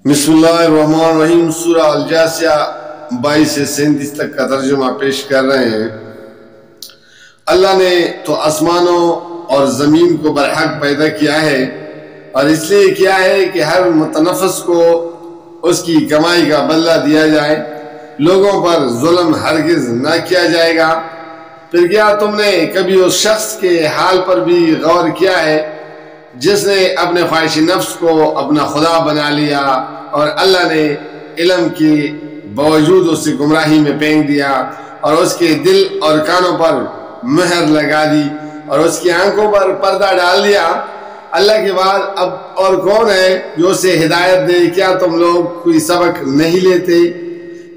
बिस्मिल्लाहिर्रहमानिर्रहीम। सूरह अल-जासिया 22 से 37 तक का तर्जुमा पेश कर रहे हैं। अल्लाह ने तो आसमानों और ज़मीन को बरहक पैदा किया है और इसलिए किया है कि हर मुतनफ़िस को उसकी कमाई का बदला दिया जाए। लोगों पर जुल्म हरगिज़ न किया जाएगा। फिर क्या तुमने कभी उस शख्स के हाल पर भी गौर किया है जिसने अपने ख्वाहिश नफ्स को अपना खुदा बना लिया और अल्लाह ने इल्म के बावजूद उसे गुमराही में फेंक दिया और उसके दिल और कानों पर मुहर लगा दी और उसकी आंखों पर पर्दा डाल दिया। अल्लाह के बाद अब और कौन है जो उसे हिदायत दे? क्या तुम लोग कोई सबक नहीं लेते?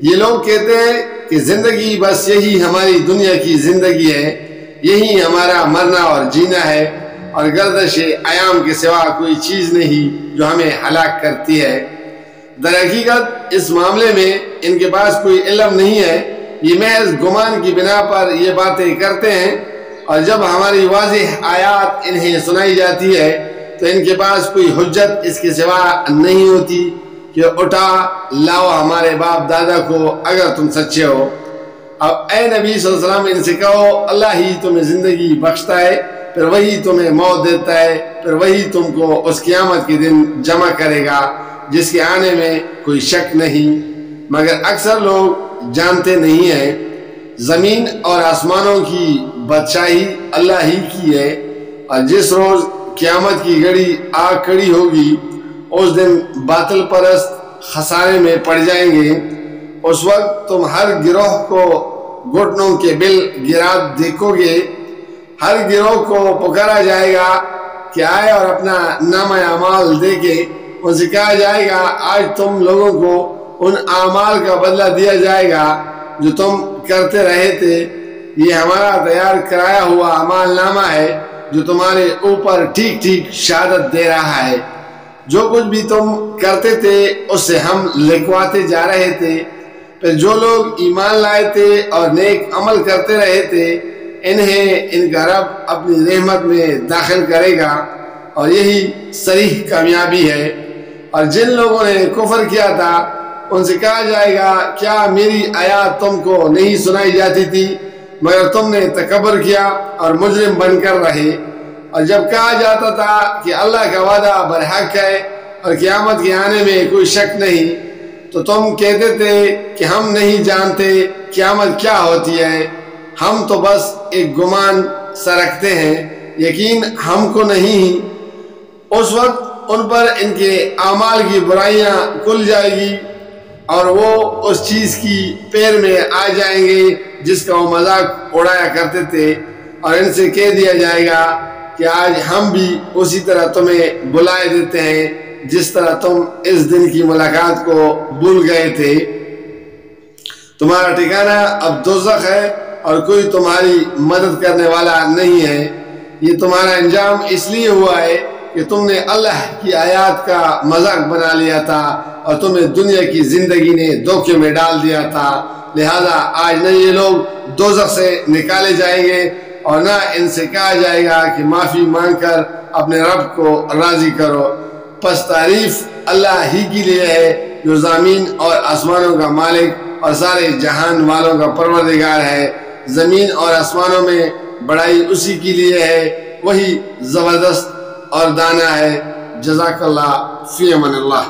ये लोग कहते हैं कि जिंदगी बस यही हमारी दुनिया की जिंदगी है, यही हमारा मरना और जीना है और गर्दश आयाम के सिवा कोई चीज़ नहीं जो हमें हलाक करती है। दरहकीकत इस मामले में इनके पास कोई इल्म नहीं है, ये महज गुमान की बिना पर ये बातें करते हैं और जब हमारी वाज़ेह आयात इन्हें सुनाई जाती है तो इनके पास कोई हुज्जत इसके सिवा नहीं होती कि उठा लाओ हमारे बाप दादा को अगर तुम सच्चे हो। अब ए नबी सल्लल्लाहु अलैहि वसल्लम इनसे कहो, अल्लाह ही तुम्हें ज़िंदगी बख्शता है, फिर वही तुम्हें मौत देता है, फिर वही तुमको उस क़यामत के दिन जमा करेगा जिसके आने में कोई शक नहीं, मगर अक्सर लोग जानते नहीं हैं। ज़मीन और आसमानों की बादशाही अल्लाह ही की है और जिस रोज़ क़यामत की घड़ी आ खड़ी होगी उस दिन बातिल परस्त खसारे में पड़ जाएंगे। उस वक्त तुम हर गिरोह को घुटनों के बिल गिरा देखोगे। हर गिरोह को पुकारा जाएगा कि आए और अपना नामा अमाल देके। उनसे कहा जाएगा, आज तुम लोगों को उन आमाल का बदला दिया जाएगा जो तुम करते रहे थे। ये हमारा तैयार कराया हुआ अमाल नामा है जो तुम्हारे ऊपर ठीक ठीक शहादत दे रहा है। जो कुछ भी तुम करते थे उससे हम लिखवाते जा रहे थे। फिर जो लोग ईमान लाए थे और नेक अमल करते रहे थे इन्हें इनका रब अपनी रहमत में दाखिल करेगा और यही सरीह कामयाबी है। और जिन लोगों ने कुफर किया था उनसे कहा जाएगा, क्या मेरी आयत तुमको नहीं सुनाई जाती थी? मगर तुमने तकबर किया और मुजरिम बनकर रहे। और जब कहा जाता था कि अल्लाह का वादा बरहक है और क़यामत के आने में कोई शक नहीं, तो तुम कहते थे कि हम नहीं जानते क़यामत क्या होती है, हम तो बस एक गुमान सा रखते हैं, यकीन हमको नहीं। उस वक्त उन पर इनके आमाल की बुराइयां खुल जाएगी और वो उस चीज़ की पैर में आ जाएंगे जिसका वो मजाक उड़ाया करते थे और इनसे कह दिया जाएगा कि आज हम भी उसी तरह तुम्हें बुलाए देते हैं जिस तरह तुम इस दिन की मुलाकात को भूल गए थे। तुम्हारा ठिकाना अब दोज़ख है और कोई तुम्हारी मदद करने वाला नहीं है। ये तुम्हारा अंजाम इसलिए हुआ है कि तुमने अल्लाह की आयत का मजाक बना लिया था और तुम्हें दुनिया की जिंदगी ने धोखे में डाल दिया था। लिहाजा आज न ये लोग दोज़ख से निकाले जाएंगे और ना इनसे कहा जाएगा कि माफ़ी मांगकर अपने रब को राज़ी करो। बस तारीफ़ अल्लाह ही के लिए है जो ज़मीन और आसमानों का मालिक और सारे जहान वालों का परवरदिगार है। ज़मीन और आसमानों में बड़ाई उसी के लिए है, वही ज़बरदस्त और दाना है। जज़ाकल्लाह फ़ी अमान अल्लाह।